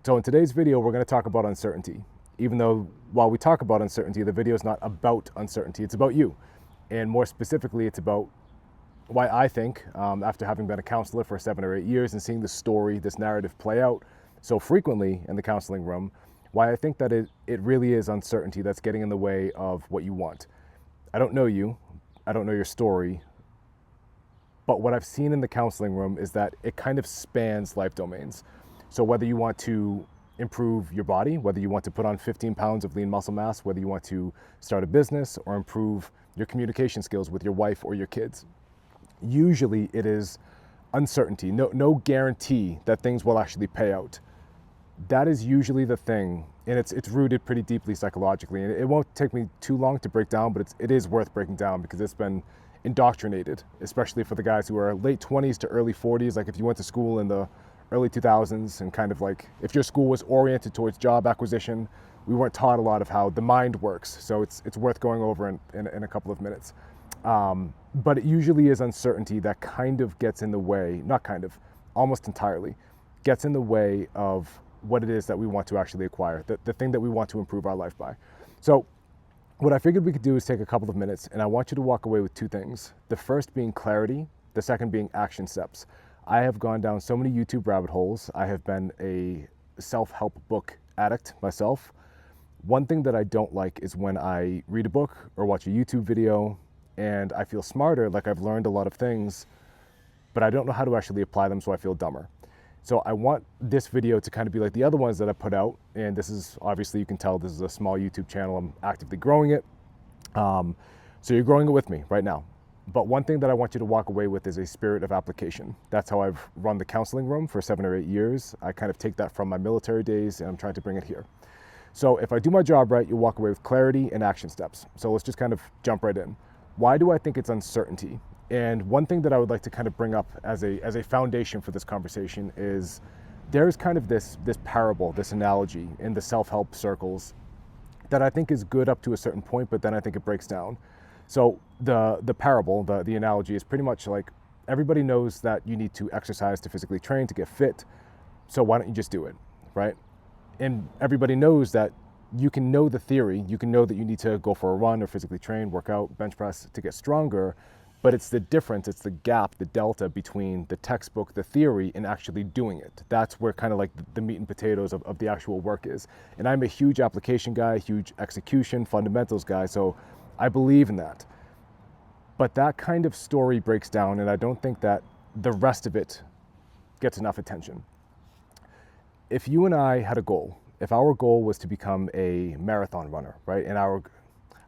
So in today's video, we're going to talk about uncertainty. Even though while we talk about uncertainty, the video is not about uncertainty, it's about you. And more specifically, it's about why I think, after having been a counselor for 7 or 8 years and seeing this story, this narrative play out so frequently in the counseling room, why I think that it really is uncertainty that's getting in the way of what you want. I don't know you, I don't know your story, but what I've seen in the counseling room is that it kind of spans life domains. So whether you want to improve your body, whether you want to put on 15 pounds of lean muscle mass, whether you want to start a business or improve your communication skills with your wife or your kids, usually it is uncertainty, no guarantee that things will actually pay out. That is usually the thing, and it's rooted pretty deeply psychologically. And it won't take me too long to break down, but it is worth breaking down because it's been indoctrinated, especially for the guys who are late 20s to early 40s. Like if you went to school in the early 2000s and kind of like if your school was oriented towards job acquisition, we weren't taught a lot of how the mind works. So it's worth going over in a couple of minutes. But it usually is uncertainty that kind of gets in the way, not kind of, almost entirely, gets in the way of what it is that we want to actually acquire, the thing that we want to improve our life by. So what I figured we could do is take a couple of minutes, and I want you to walk away with two things. The first being clarity, the second being action steps. I have gone down so many YouTube rabbit holes. I have been a self-help book addict myself. One thing that I don't like is when I read a book or watch a YouTube video and I feel smarter, like I've learned a lot of things, but I don't know how to actually apply them, so I feel dumber. So I want this video to kind of be like the other ones that I put out, and this is, obviously you can tell this is a small YouTube channel, I'm actively growing it. So you're growing it with me right now. But one thing that I want you to walk away with is a spirit of application. That's how I've run the counseling room for 7 or 8 years. I kind of take that from my military days and I'm trying to bring it here. So if I do my job right, you'll walk away with clarity and action steps. So let's just kind of jump right in. Why do I think it's uncertainty? And one thing that I would like to kind of bring up as a foundation for this conversation is there's kind of this parable, this analogy in the self-help circles that I think is good up to a certain point, but then I think it breaks down. So the parable, the analogy is pretty much like everybody knows that you need to exercise to physically train, to get fit. So why don't you just do it, right? And everybody knows that you can know the theory, you can know that you need to go for a run or physically train, work out, bench press to get stronger, but it's the difference, it's the gap, the delta between the textbook, the theory, and actually doing it. That's where kind of like the meat and potatoes of the actual work is. And I'm a huge application guy, huge execution, fundamentals guy, so I believe in that. But that kind of story breaks down, and I don't think that the rest of it gets enough attention. If you and I had a goal, if our goal was to become a marathon runner, right? And I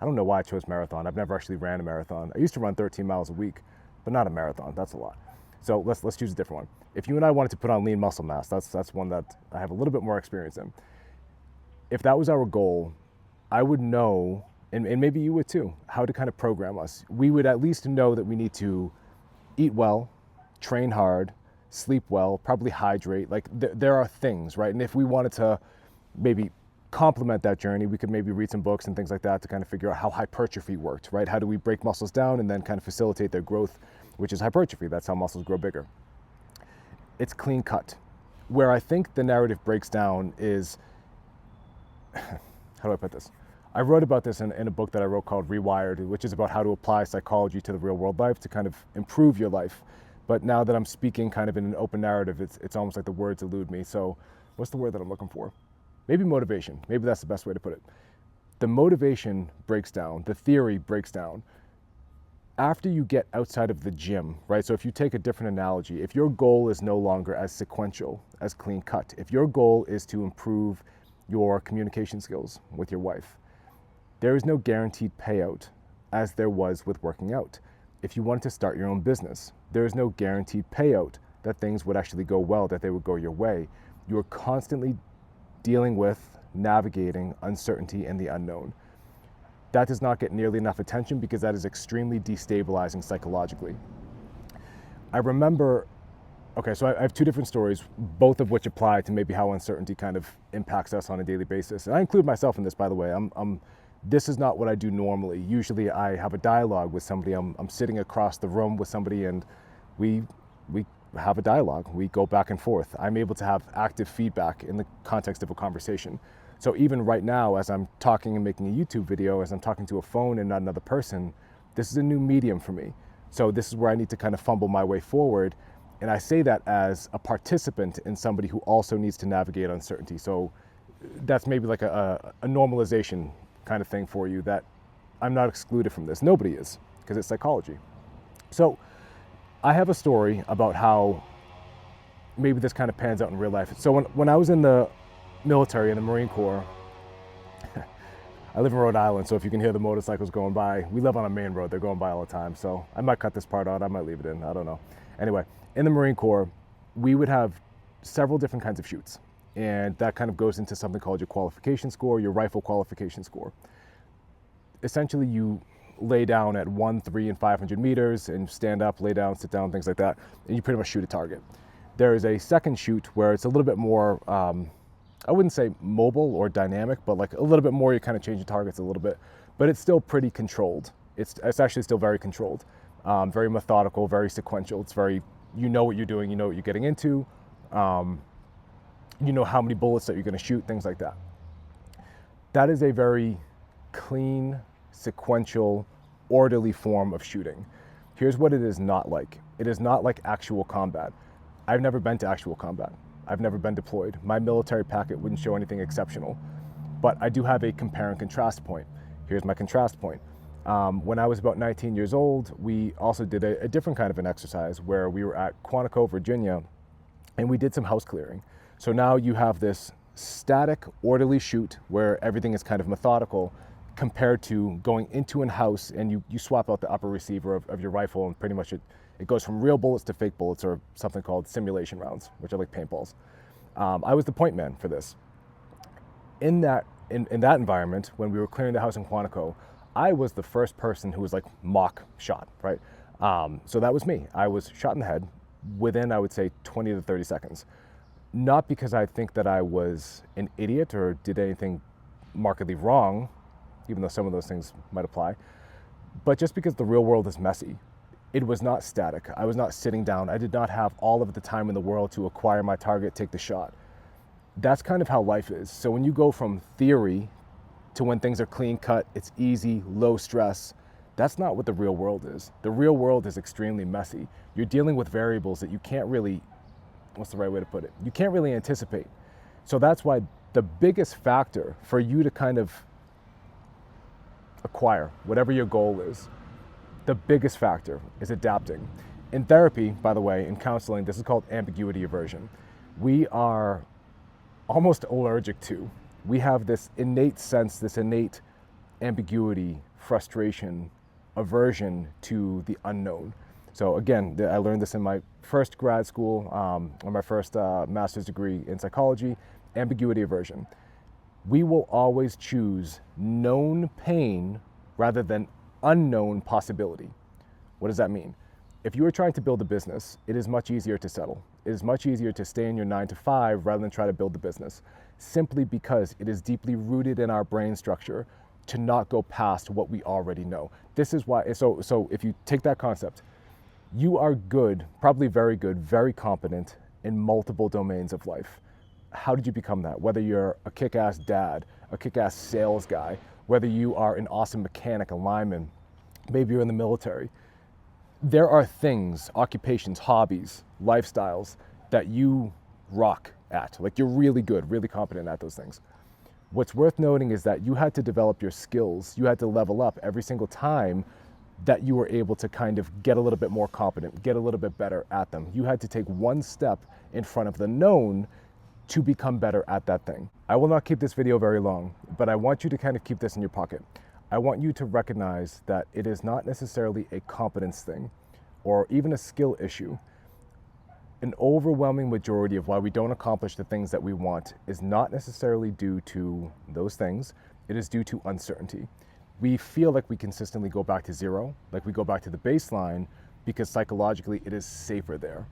don't know why I chose marathon. I've never actually ran a marathon. I used to run 13 miles a week, but not a marathon. That's a lot. So let's choose a different one. If you and I wanted to put on lean muscle mass, that's one that I have a little bit more experience in. If that was our goal, I would know, and maybe you would too, how to kind of program us. We would at least know that we need to eat well, train hard, sleep well, probably hydrate. Like there are things, right? And if we wanted to maybe complement that journey, we could maybe read some books and things like that to kind of figure out how hypertrophy worked, right? How do we break muscles down and then kind of facilitate their growth, which is hypertrophy. That's how muscles grow bigger. It's clean cut. Where I think the narrative breaks down is, how do I put this? I wrote about this in a book that I wrote called Rewired, which is about how to apply psychology to the real world life to kind of improve your life. But now that I'm speaking kind of in an open narrative, it's almost like the words elude me. So what's the word that I'm looking for? Maybe motivation. Maybe that's the best way to put it. The motivation breaks down. The theory breaks down after you get outside of the gym, right? So if you take a different analogy, if your goal is no longer as sequential, as clean cut, if your goal is to improve your communication skills with your wife, there is no guaranteed payout as there was with working out. If you wanted to start your own business, there is no guaranteed payout that things would actually go well, that they would go your way. You are constantly dealing with, navigating uncertainty and the unknown. That does not get nearly enough attention because that is extremely destabilizing psychologically. I remember, okay, so I have two different stories, both of which apply to maybe how uncertainty kind of impacts us on a daily basis. And I include myself in this, by the way. This is not what I do normally. Usually I have a dialogue with somebody. I'm sitting across the room with somebody and we have a dialogue. We go back and forth. I'm able to have active feedback in the context of a conversation. So even right now, as I'm talking and making a YouTube video, as I'm talking to a phone and not another person, this is a new medium for me. So this is where I need to kind of fumble my way forward. And I say that as a participant in somebody who also needs to navigate uncertainty. So that's maybe like a normalization kind of thing for you, that I'm not excluded from this. Nobody is, because it's psychology. So I have a story about how maybe this kind of pans out in real life. So when I was in the military, in the Marine Corps, I live in Rhode Island, so if you can hear the motorcycles going by, we live on a main road, they're going by all the time. So I might cut this part out, I might leave it in, I don't know. Anyway, in the Marine Corps, we would have several different kinds of chutes. And that kind of goes into something called your qualification score, your rifle qualification score. Essentially, you lay down at 1, 3, and 500 meters and stand up, lay down, sit down, things like that, and you pretty much shoot a target. There is a second shoot where it's a little bit more, I wouldn't say mobile or dynamic, but like a little bit more, you kind of change your targets a little bit, but it's still pretty controlled. It's actually still very controlled, very methodical, very sequential. It's very, you know what you're doing, you know what you're getting into, you know how many bullets that you're going to shoot, things like that. That is a very clean, sequential, orderly form of shooting. Here's what it is not like. It is not like actual combat. I've never been to actual combat. I've never been deployed. My military packet wouldn't show anything exceptional, but I do have a compare and contrast point. Here's my contrast point. When I was about 19 years old, we also did a different kind of an exercise where we were at Quantico, Virginia, and we did some house clearing. So now you have this static, orderly shoot where everything is kind of methodical, compared to going into a house and you swap out the upper receiver of your rifle, and pretty much it goes from real bullets to fake bullets, or something called simulation rounds, which are like paintballs. I was the point man for this. In that environment, when we were clearing the house in Quantico, I was the first person who was like mock shot, right? So that was me. I was shot in the head within, I would say, 20 to 30 seconds. Not because I think that I was an idiot or did anything markedly wrong, even though some of those things might apply, but just because the real world is messy. It was not static. I was not sitting down. I did not have all of the time in the world to acquire my target, take the shot. That's kind of how life is. So when you go from theory to when things are clean cut, it's easy, low stress, that's not what the real world is. The real world is extremely messy. You're dealing with variables that you can't really, what's the right way to put it? You can't really anticipate. So that's why the biggest factor for you to kind of acquire whatever your goal is, the biggest factor is adapting. In therapy, by the way, in counseling, this is called ambiguity aversion. We are almost allergic to. We have this innate sense, this innate ambiguity, frustration, aversion to the unknown. So again, I learned this in my first grad school, or my first master's degree in psychology, ambiguity aversion. We will always choose known pain rather than unknown possibility. What does that mean? If you are trying to build a business, it is much easier to settle. It is much easier to stay in your 9 to 5 rather than try to build the business, simply because it is deeply rooted in our brain structure to not go past what we already know. This is why, so if you take that concept, you are good, probably very good, very competent in multiple domains of life. How did you become that? Whether you're a kick-ass dad, a kick-ass sales guy, whether you are an awesome mechanic, a lineman, maybe you're in the military. There are things, occupations, hobbies, lifestyles that you rock at. Like you're really good, really competent at those things. What's worth noting is that you had to develop your skills. You had to level up every single time that you were able to kind of get a little bit more competent, get a little bit better at them. You had to take one step in front of the known to become better at that thing. I will not keep this video very long, but I want you to kind of keep this in your pocket. I want you to recognize that it is not necessarily a competence thing or even a skill issue. An overwhelming majority of why we don't accomplish the things that we want is not necessarily due to those things. It is due to uncertainty. We feel like we consistently go back to zero, like we go back to the baseline, because psychologically it is safer there.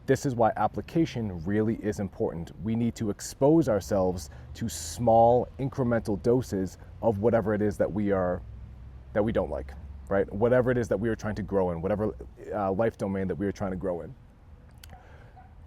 This is why application really is important. We need to expose ourselves to small incremental doses of whatever it is that we don't like, right? Whatever it is that we are trying to grow in, whatever life domain that we are trying to grow in.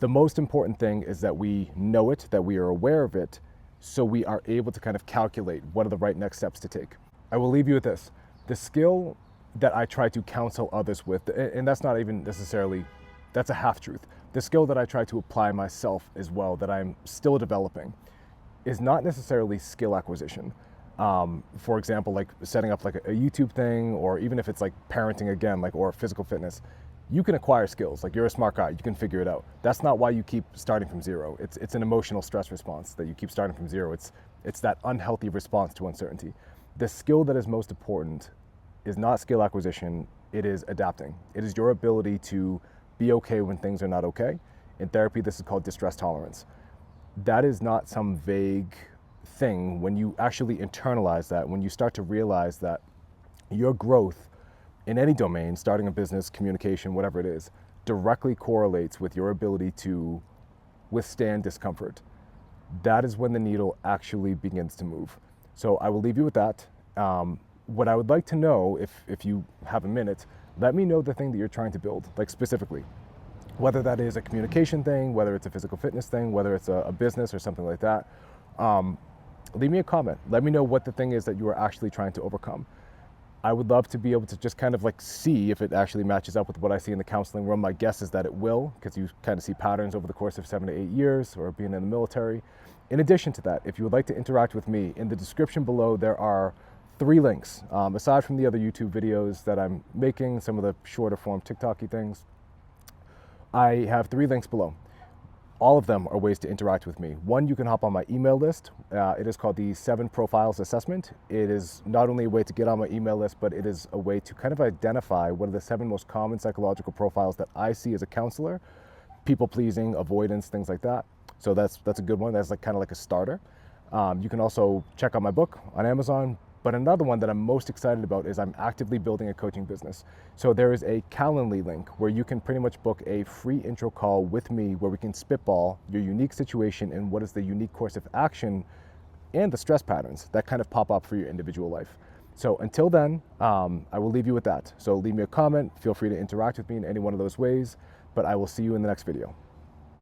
The most important thing is that we know it, that we are aware of it, so we are able to kind of calculate what are the right next steps to take. I will leave you with this. The skill that I try to counsel others with, and that's not even necessarily, that's a half truth. The skill that I try to apply myself as well, that I'm still developing, is not necessarily skill acquisition. For example, like setting up like a YouTube thing, or even if it's like parenting again, like, or physical fitness, you can acquire skills. Like, you're a smart guy, you can figure it out. That's not why you keep starting from zero. It's an emotional stress response that you keep starting from zero. It's that unhealthy response to uncertainty. The skill that is most important is not skill acquisition, it is adapting. It is your ability to be okay when things are not okay. In therapy, this is called distress tolerance. That is not some vague thing. When you actually internalize that, when you start to realize that your growth in any domain, starting a business, communication, whatever it is, directly correlates with your ability to withstand discomfort, that is when the needle actually begins to move. So I will leave you with that. What I would like to know, if you have a minute, let me know the thing that you're trying to build, like specifically. Whether that is a communication thing, whether it's a physical fitness thing, whether it's a business or something like that. Leave me a comment. Let me know what the thing is that you are actually trying to overcome. I would love to be able to just kind of like see if it actually matches up with what I see in the counseling room. My guess is that it will, because you kind of see patterns over the course of 7 to 8 years or being in the military. In addition to that, if you would like to interact with me, in the description below there are 3 links. Aside from the other YouTube videos that I'm making, some of the shorter form TikTok-y things, I have 3 links below. All of them are ways to interact with me. One, you can hop on my email list. It is called the 7 Profiles Assessment. It is not only a way to get on my email list, but it is a way to kind of identify what are the 7 most common psychological profiles that I see as a counselor. People pleasing, avoidance, things like that. So that's a good one. That's like kind of like a starter. You can also check out my book on Amazon. But another one that I'm most excited about is I'm actively building a coaching business. So there is a Calendly link where you can pretty much book a free intro call with me where we can spitball your unique situation and what is the unique course of action and the stress patterns that kind of pop up for your individual life. So until then, I will leave you with that. So leave me a comment, feel free to interact with me in any one of those ways, but I will see you in the next video.